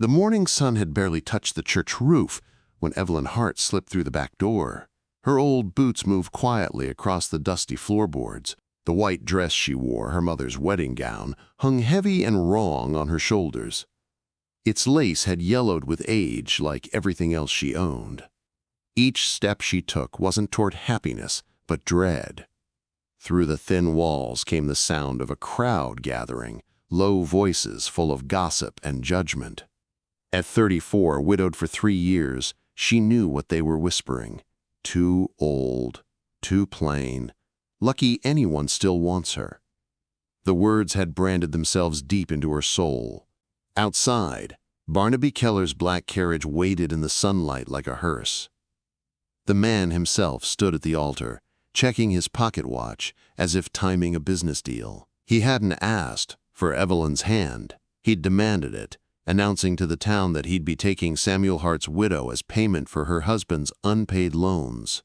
The morning sun had barely touched the church roof when Evelyn Hart slipped through the back door. Her old boots moved quietly across the dusty floorboards. The white dress she wore, her mother's wedding gown, hung heavy and wrong on her shoulders. Its lace had yellowed with age like everything else she owned. Each step she took wasn't toward happiness, but dread. Through the thin walls came the sound of a crowd gathering, low voices full of gossip and judgment. At 34, widowed for 3 years, she knew what they were whispering. Too old, too plain. Lucky anyone still wants her. The words had branded themselves deep into her soul. Outside, Barnaby Keller's black carriage waited in the sunlight like a hearse. The man himself stood at the altar, checking his pocket watch as if timing a business deal. He hadn't asked for Evelyn's hand. He'd demanded it, announcing to the town that he'd be taking Samuel Hart's widow as payment for her husband's unpaid loans.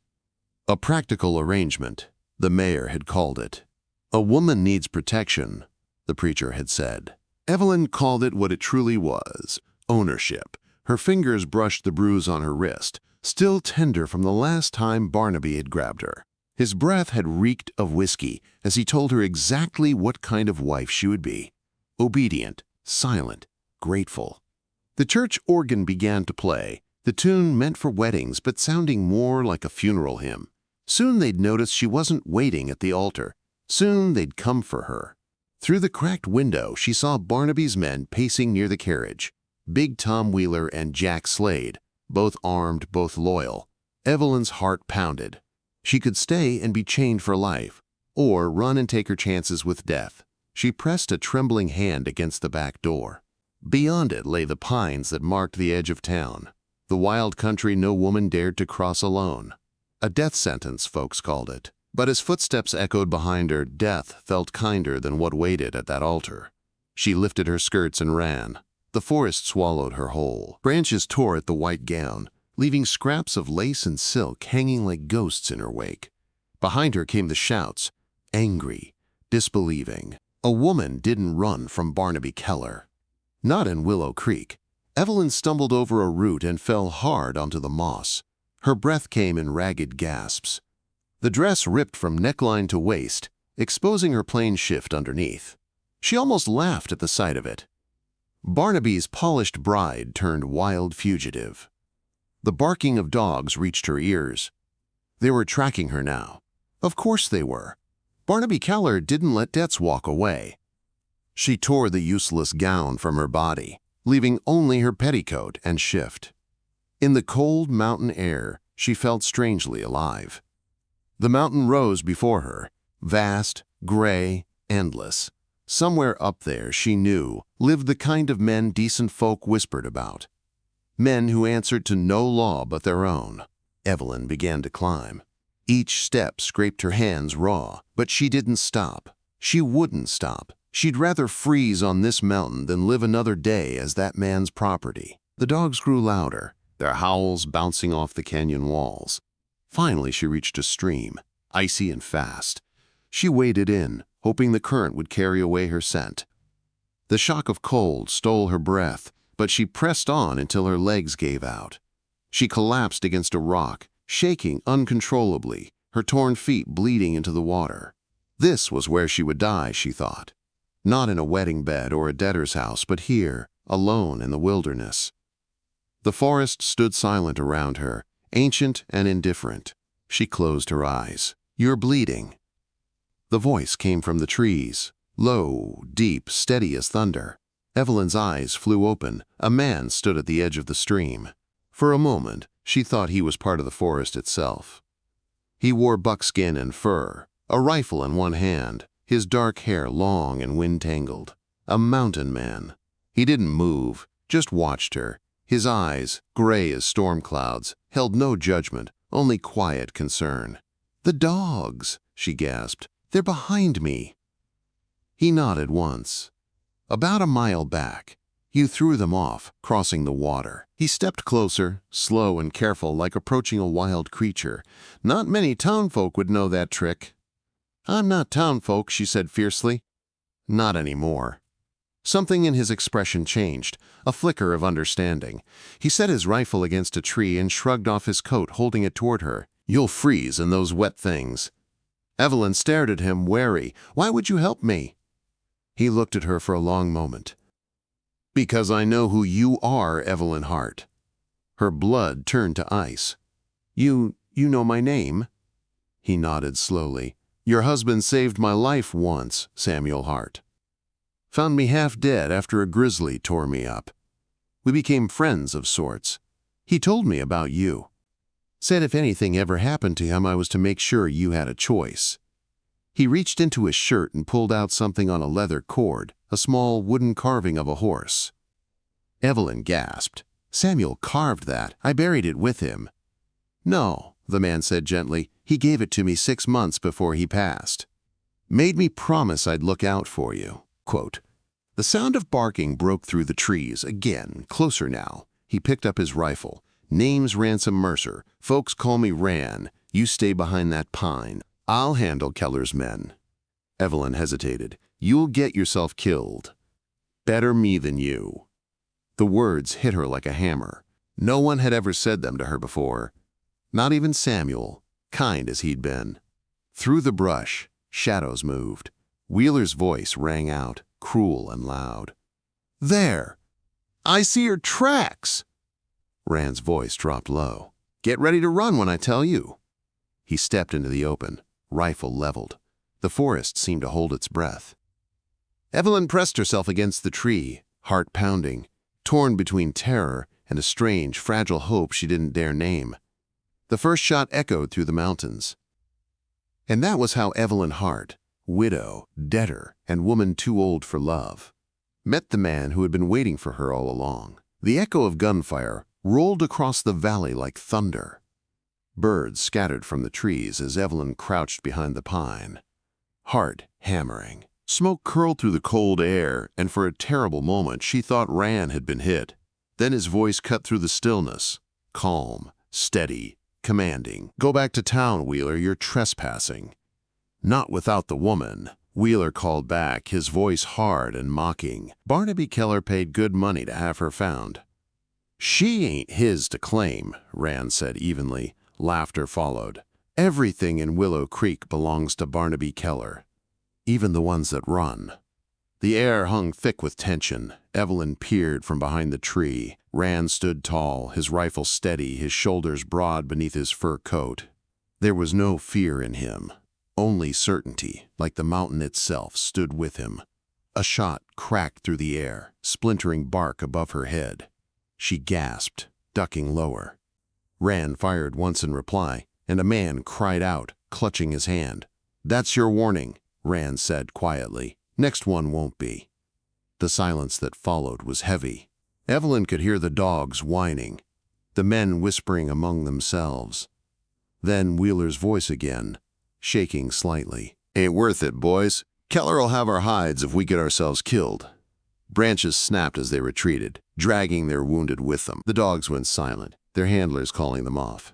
A practical arrangement, the mayor had called it. A woman needs protection, the preacher had said. Evelyn called it what it truly was, ownership. Her fingers brushed the bruise on her wrist, still tender from the last time Barnaby had grabbed her. His breath had reeked of whiskey as he told her exactly what kind of wife she would be. Obedient, silent, grateful. The church organ began to play, the tune meant for weddings but sounding more like a funeral hymn. Soon they'd notice she wasn't waiting at the altar. Soon they'd come for her. Through the cracked window, she saw Barnaby's men pacing near the carriage. Big Tom Wheeler and Jack Slade, both armed, both loyal. Evelyn's heart pounded. She could stay and be chained for life, or run and take her chances with death. She pressed a trembling hand against the back door. Beyond it lay the pines that marked the edge of town, the wild country no woman dared to cross alone. A death sentence, folks called it. But as footsteps echoed behind her, death felt kinder than what waited at that altar. She lifted her skirts and ran. The forest swallowed her whole. Branches tore at the white gown, leaving scraps of lace and silk hanging like ghosts in her wake. Behind her came the shouts, angry, disbelieving. A woman didn't run from Barnaby Keller. Not in Willow Creek. Evelyn stumbled over a root and fell hard onto the moss. Her breath came in ragged gasps. The dress ripped from neckline to waist, exposing her plain shift underneath. She almost laughed at the sight of it. Barnaby's polished bride turned wild fugitive. The barking of dogs reached her ears. They were tracking her now. Of course they were. Barnaby Keller didn't let debts walk away. She tore the useless gown from her body, leaving only her petticoat and shift. In the cold mountain air, she felt strangely alive. The mountain rose before her, vast, gray, endless. Somewhere up there, she knew, lived the kind of men decent folk whispered about. Men who answered to no law but their own. Evelyn began to climb. Each step scraped her hands raw, but she didn't stop. She wouldn't stop. She'd rather freeze on this mountain than live another day as that man's property. The dogs grew louder, their howls bouncing off the canyon walls. Finally, she reached a stream, icy and fast. She waded in, hoping the current would carry away her scent. The shock of cold stole her breath, but she pressed on until her legs gave out. She collapsed against a rock, shaking uncontrollably, her torn feet bleeding into the water. This was where she would die, she thought. Not in a wedding bed or a debtor's house, but here, alone in the wilderness. The forest stood silent around her, ancient and indifferent. She closed her eyes. "You're bleeding." The voice came from the trees, low, deep, steady as thunder. Evelyn's eyes flew open. A man stood at the edge of the stream. For a moment, she thought he was part of the forest itself. He wore buckskin and fur, a rifle in one hand, his dark hair long and wind-tangled. A mountain man. He didn't move, just watched her. His eyes, gray as storm clouds, held no judgment, only quiet concern. "The dogs," she gasped. "They're behind me." He nodded once. "About a mile back. You threw them off, crossing the water." He stepped closer, slow and careful, like approaching a wild creature. "Not many townfolk would know that trick." "I'm not townfolk," she said fiercely. "Not anymore." Something in his expression changed, a flicker of understanding. He set his rifle against a tree and shrugged off his coat, holding it toward her. "You'll freeze in those wet things." Evelyn stared at him, wary. "Why would you help me?" He looked at her for a long moment. "Because I know who you are, Evelyn Hart." Her blood turned to ice. You know my name?" He nodded slowly. "Your husband saved my life once, Samuel Hart. Found me half dead after a grizzly tore me up. We became friends of sorts. He told me about you. Said if anything ever happened to him, I was to make sure you had a choice." He reached into his shirt and pulled out something on a leather cord, a small wooden carving of a horse. Evelyn gasped. "Samuel carved that. I buried it with him." "No," the man said gently. "He gave it to me 6 months before he passed. Made me promise I'd look out for you." Quote. The sound of barking broke through the trees, again, closer now. He picked up his rifle. "Name's Ransom Mercer. Folks call me Ran. You stay behind that pine. I'll handle Keller's men." Evelyn hesitated. "You'll get yourself killed. Better me than you." The words hit her like a hammer. No one had ever said them to her before. Not even Samuel, kind as he'd been. Through the brush, shadows moved. Wheeler's voice rang out, cruel and loud. "There! I see your tracks!" Rand's voice dropped low. "Get ready to run when I tell you." He stepped into the open, rifle leveled. The forest seemed to hold its breath. Evelyn pressed herself against the tree, heart pounding, torn between terror and a strange, fragile hope she didn't dare name. The first shot echoed through the mountains. And that was how Evelyn Hart, widow, debtor, and woman too old for love, met the man who had been waiting for her all along. The echo of gunfire rolled across the valley like thunder. Birds scattered from the trees as Evelyn crouched behind the pine. Heart hammering. Smoke curled through the cold air, and for a terrible moment she thought Ran had been hit. Then his voice cut through the stillness, calm, steady, commanding. "Go back to town, Wheeler, you're trespassing." "Not without the woman," Wheeler called back, his voice hard and mocking. "Barnaby Keller paid good money to have her found." "She ain't his to claim," Ran said evenly. Laughter followed. "Everything in Willow Creek belongs to Barnaby Keller, even the ones that run." The air hung thick with tension. Evelyn peered from behind the tree. Ran stood tall, his rifle steady, his shoulders broad beneath his fur coat. There was no fear in him, only certainty, like the mountain itself stood with him. A shot cracked through the air, splintering bark above her head. She gasped, ducking lower. Ran fired once in reply, and a man cried out, clutching his hand. "That's your warning," Ran said quietly. "Next one won't be." The silence that followed was heavy. Evelyn could hear the dogs whining, the men whispering among themselves. Then Wheeler's voice again, shaking slightly. "Ain't worth it, boys. Keller'll have our hides if we get ourselves killed." Branches snapped as they retreated, dragging their wounded with them. The dogs went silent, their handlers calling them off.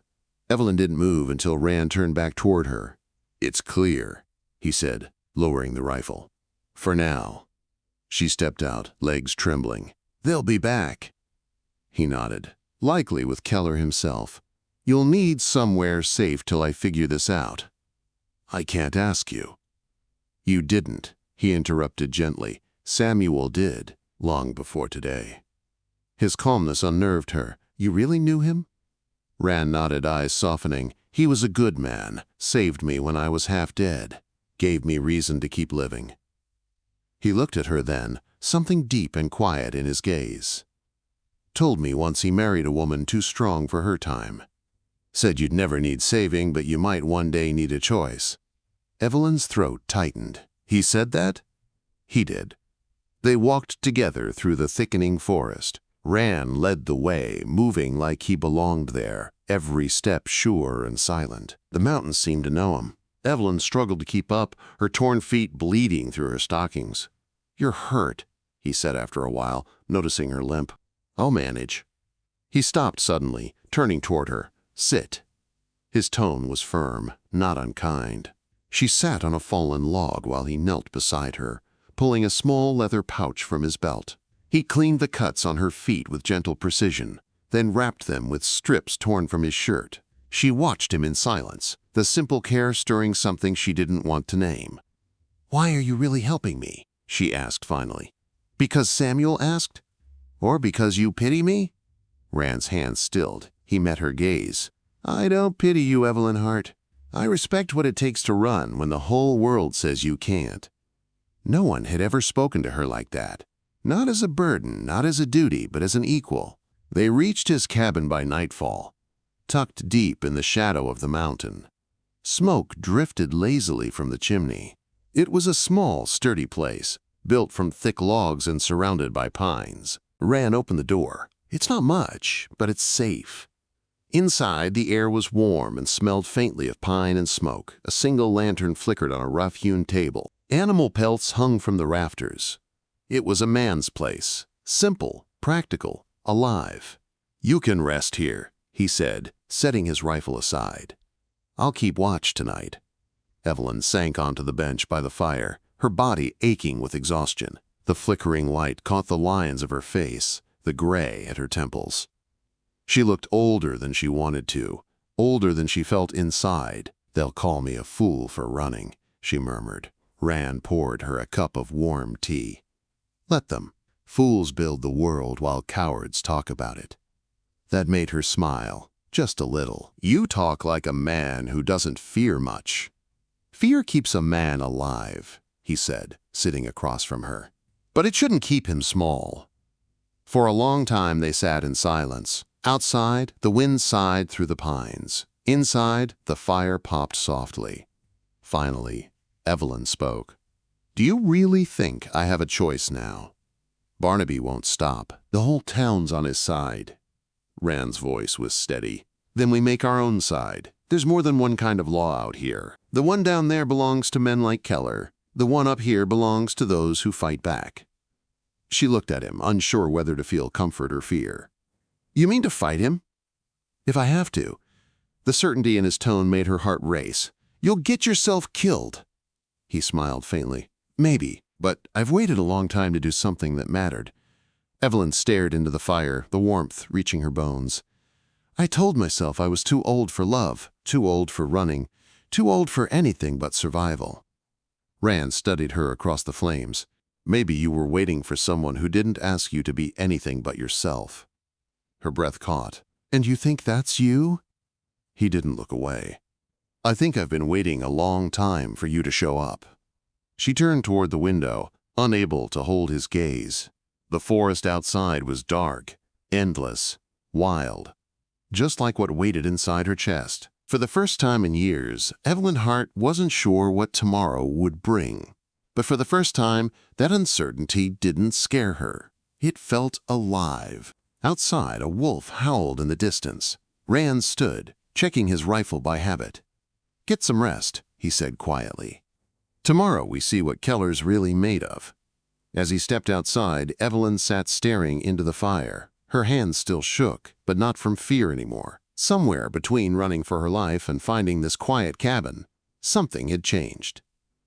Evelyn didn't move until Ran turned back toward her. "It's clear," he said, lowering the rifle. "For now." She stepped out, legs trembling. "They'll be back." He nodded. "Likely with Keller himself. You'll need somewhere safe till I figure this out." "I can't ask you." "You didn't," he interrupted gently. "Samuel did, long before today." His calmness unnerved her. "You really knew him?" Ran nodded, eyes softening. "He was a good man, saved me when I was half dead, gave me reason to keep living." He looked at her then, something deep and quiet in his gaze. "Told me once he married a woman too strong for her time. Said you'd never need saving, but you might one day need a choice." Evelyn's throat tightened. "He said that?" He did. They walked together through the thickening forest. Ran led the way, moving like he belonged there, every step sure and silent. The mountains seemed to know him. Evelyn struggled to keep up, her torn feet bleeding through her stockings. "You're hurt," he said after a while, noticing her limp. "I'll manage." He stopped suddenly, turning toward her. "Sit." His tone was firm, not unkind. She sat on a fallen log while he knelt beside her, pulling a small leather pouch from his belt. He cleaned the cuts on her feet with gentle precision, then wrapped them with strips torn from his shirt. She watched him in silence, the simple care stirring something she didn't want to name. "Why are you really helping me?" she asked finally. "Because Samuel asked? Or because you pity me?" Rand's hand stilled. He met her gaze. "I don't pity you, Evelyn Hart. I respect what it takes to run when the whole world says you can't." No one had ever spoken to her like that. Not as a burden, not as a duty, but as an equal. They reached his cabin by nightfall, tucked deep in the shadow of the mountain. Smoke drifted lazily from the chimney. It was a small, sturdy place, built from thick logs and surrounded by pines. Rand opened the door. It's not much, but it's safe. Inside, the air was warm and smelled faintly of pine and smoke. A single lantern flickered on a rough-hewn table. Animal pelts hung from the rafters. It was a man's place. Simple, practical, alive. "You can rest here," he said, setting his rifle aside. "I'll keep watch tonight." Evelyn sank onto the bench by the fire, her body aching with exhaustion. The flickering light caught the lines of her face, the gray at her temples. She looked older than she wanted to, older than she felt inside. "They'll call me a fool for running," she murmured. Rand poured her a cup of warm tea. "Let them. Fools build the world while cowards talk about it." That made her smile, just a little. "You talk like a man who doesn't fear much." "Fear keeps a man alive," he said, sitting across from her. "But it shouldn't keep him small." For a long time they sat in silence. Outside, the wind sighed through the pines. Inside, the fire popped softly. Finally, Evelyn spoke. "Do you really think I have a choice now? Barnaby won't stop. The whole town's on his side." Rand's voice was steady. "Then we make our own side. There's more than one kind of law out here. The one down there belongs to men like Keller. The one up here belongs to those who fight back." She looked at him, unsure whether to feel comfort or fear. "You mean to fight him?" "If I have to." The certainty in his tone made her heart race. "You'll get yourself killed." He smiled faintly. "Maybe, but I've waited a long time to do something that mattered." Evelyn stared into the fire, the warmth reaching her bones. "I told myself I was too old for love, too old for running, too old for anything but survival." Rand studied her across the flames. "Maybe you were waiting for someone who didn't ask you to be anything but yourself." Her breath caught. "And you think that's you?" He didn't look away. "I think I've been waiting a long time for you to show up." She turned toward the window, unable to hold his gaze. The forest outside was dark, endless, wild, just like what waited inside her chest. For the first time in years, Evelyn Hart wasn't sure what tomorrow would bring. But for the first time, that uncertainty didn't scare her. It felt alive. Outside, a wolf howled in the distance. Rand stood, checking his rifle by habit. "Get some rest," he said quietly. "Tomorrow we see what Keller's really made of." As he stepped outside, Evelyn sat staring into the fire. Her hands still shook, but not from fear anymore. Somewhere between running for her life and finding this quiet cabin, something had changed.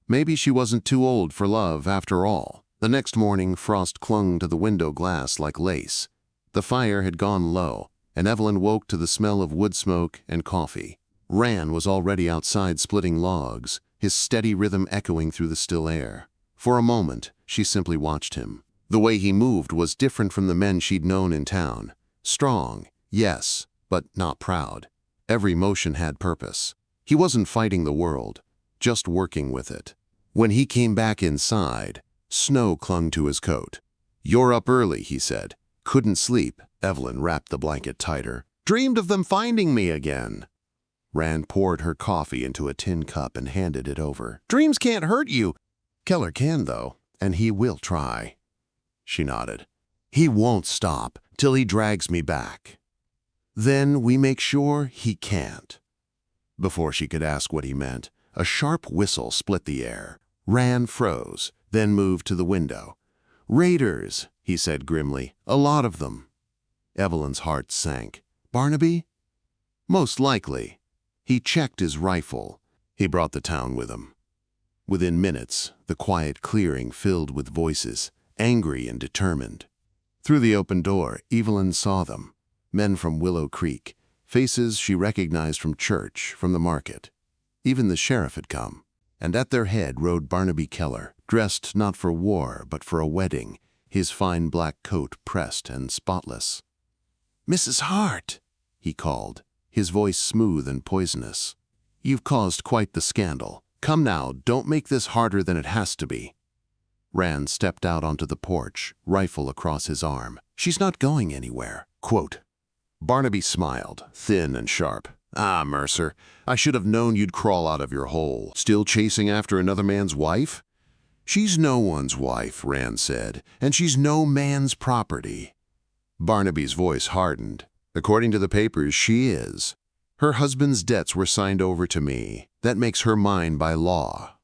Maybe she wasn't too old for love after all. The next morning, frost clung to the window glass like lace. The fire had gone low, and Evelyn woke to the smell of wood smoke and coffee. Rand was already outside splitting logs, his steady rhythm echoing through the still air. For a moment, she simply watched him. The way he moved was different from the men she'd known in town. Strong, yes, but not proud. Every motion had purpose. He wasn't fighting the world, just working with it. When he came back inside, snow clung to his coat. "You're up early," he said. "Couldn't sleep." Evelyn wrapped the blanket tighter. "Dreamed of them finding me again." Rand poured her coffee into a tin cup and handed it over. "Dreams can't hurt you." "Keller can, though, and he will try." She nodded. "He won't stop till he drags me back. Then we make sure he can't." Before she could ask what he meant, a sharp whistle split the air. Rand froze, then moved to the window. "Raiders," he said grimly. "A lot of them." Evelyn's heart sank. "Barnaby?" "Most likely." He checked his rifle. He brought the town with him. Within minutes, the quiet clearing filled with voices, angry and determined. Through the open door, Evelyn saw them, men from Willow Creek, faces she recognized from church, from the market. Even the sheriff had come, and at their head rode Barnaby Keller, dressed not for war but for a wedding, his fine black coat pressed and spotless. "Mrs. Hart," he called, his voice smooth and poisonous. "You've caused quite the scandal. Come now, don't make this harder than it has to be." Rand stepped out onto the porch, rifle across his arm. "She's not going anywhere." Quote. Barnaby smiled, thin and sharp. "Ah, Mercer, I should have known you'd crawl out of your hole. Still chasing after another man's wife?" "She's no one's wife," Rand said, "and she's no man's property." Barnaby's voice hardened. "According to the papers, she is. Her husband's debts were signed over to me. That makes her mine by law."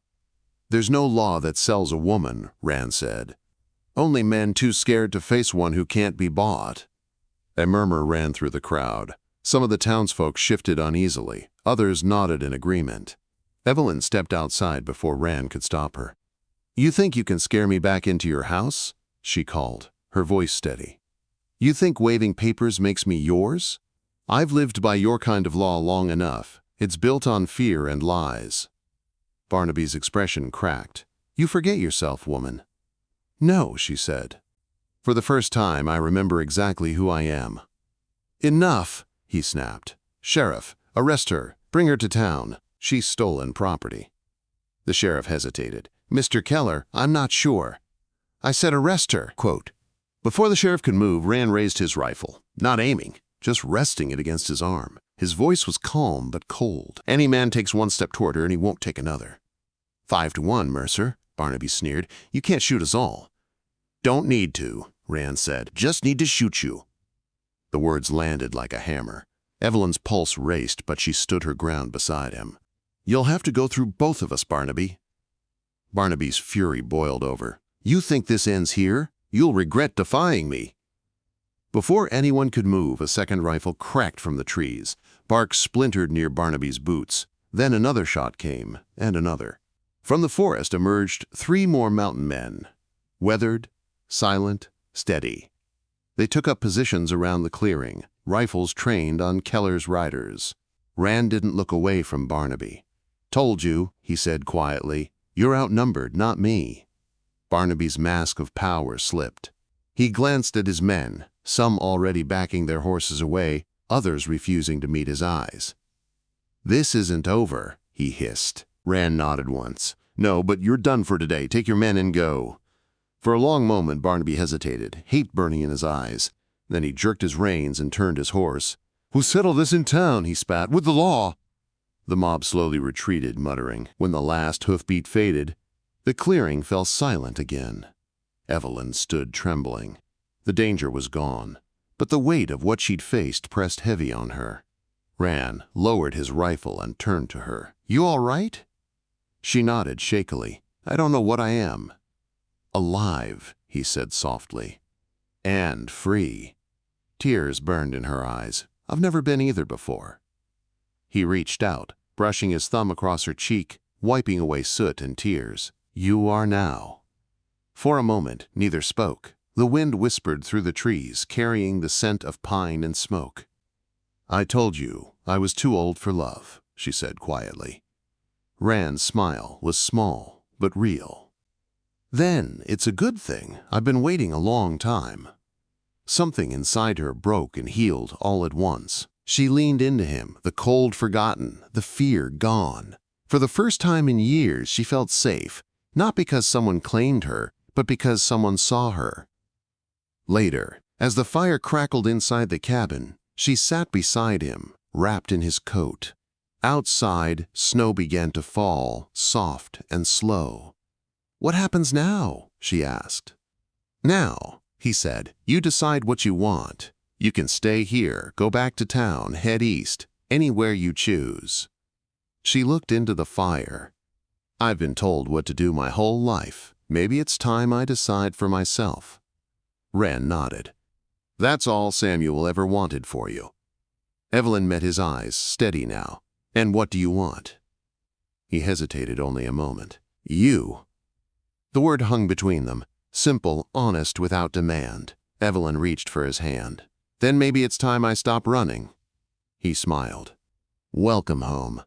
"There's no law that sells a woman," Rand said. "Only men too scared to face one who can't be bought." A murmur ran through the crowd. Some of the townsfolk shifted uneasily. Others nodded in agreement. Evelyn stepped outside before Rand could stop her. "You think you can scare me back into your house?" she called, her voice steady. "You think waving papers makes me yours? I've lived by your kind of law long enough. It's built on fear and lies." Barnaby's expression cracked. "You forget yourself, woman." "No," she said. "For the first time, I remember exactly who I am." "Enough," he snapped. "Sheriff, arrest her. Bring her to town. She's stolen property." The sheriff hesitated. "Mr. Keller, I'm not sure." "I said arrest her." Quote. Before the sheriff could move, Rand raised his rifle, not aiming, just resting it against his arm. His voice was calm but cold. "Any man takes one step toward her and he won't take another." 5-1, Mercer," Barnaby sneered. "You can't shoot us all." "Don't need to," Rand said. "Just need to shoot you." The words landed like a hammer. Evelyn's pulse raced, but she stood her ground beside him. "You'll have to go through both of us, Barnaby." Barnaby's fury boiled over. "You think this ends here? You'll regret defying me." Before anyone could move, a second rifle cracked from the trees. Bark splintered near Barnaby's boots. Then another shot came, and another. From the forest emerged 3 more mountain men, weathered, silent, steady. They took up positions around the clearing, rifles trained on Keller's riders. Rand didn't look away from Barnaby. "Told you," he said quietly. "You're outnumbered, not me." Barnaby's mask of power slipped. He glanced at his men, some already backing their horses away, others refusing to meet his eyes. "This isn't over," he hissed. Rand nodded once. "No, but you're done for today. Take your men and go." For a long moment, Barnaby hesitated, hate burning in his eyes. Then he jerked his reins and turned his horse. "We'll settle this in town," he spat, "with the law." The mob slowly retreated, muttering. When the last hoofbeat faded, the clearing fell silent again. Evelyn stood trembling. The danger was gone, but the weight of what she'd faced pressed heavy on her. Rand lowered his rifle and turned to her. "You all right?" She nodded shakily. "I don't know what I am." "Alive," he said softly. "And free." Tears burned in her eyes. "I've never been either before." He reached out, brushing his thumb across her cheek, wiping away soot and tears. "You are now." For a moment, neither spoke. The wind whispered through the trees, carrying the scent of pine and smoke. "I told you I was too old for love," she said quietly. Rand's smile was small, but real. "Then it's a good thing. I've been waiting a long time." Something inside her broke and healed all at once. She leaned into him, the cold forgotten, the fear gone. For the first time in years, she felt safe, not because someone claimed her, but because someone saw her. Later, as the fire crackled inside the cabin, she sat beside him, wrapped in his coat. Outside, snow began to fall, soft and slow. "What happens now?" she asked. "Now," he said, "you decide what you want. You can stay here, go back to town, head east, anywhere you choose." She looked into the fire. "I've been told what to do my whole life. Maybe it's time I decide for myself." Rand nodded. "That's all Samuel ever wanted for you." Evelyn met his eyes, steady now. "And what do you want?" He hesitated only a moment. You. The word hung between them, simple, honest, without demand. Evelyn reached for his hand. Then maybe it's time I stop running. He smiled. Welcome home.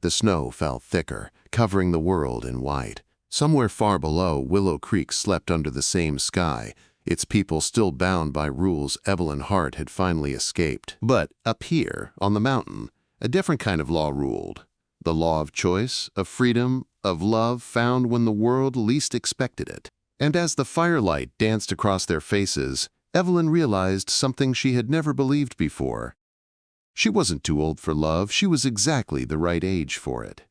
The snow fell thicker, covering the world in white. Somewhere far below, Willow Creek slept under the same sky, its people still bound by rules Evelyn Hart had finally escaped. But up here, on the mountain, a different kind of law ruled. The law of choice, of freedom, of love found when the world least expected it. And as the firelight danced across their faces, Evelyn realized something she had never believed before. She wasn't too old for love, she was exactly the right age for it.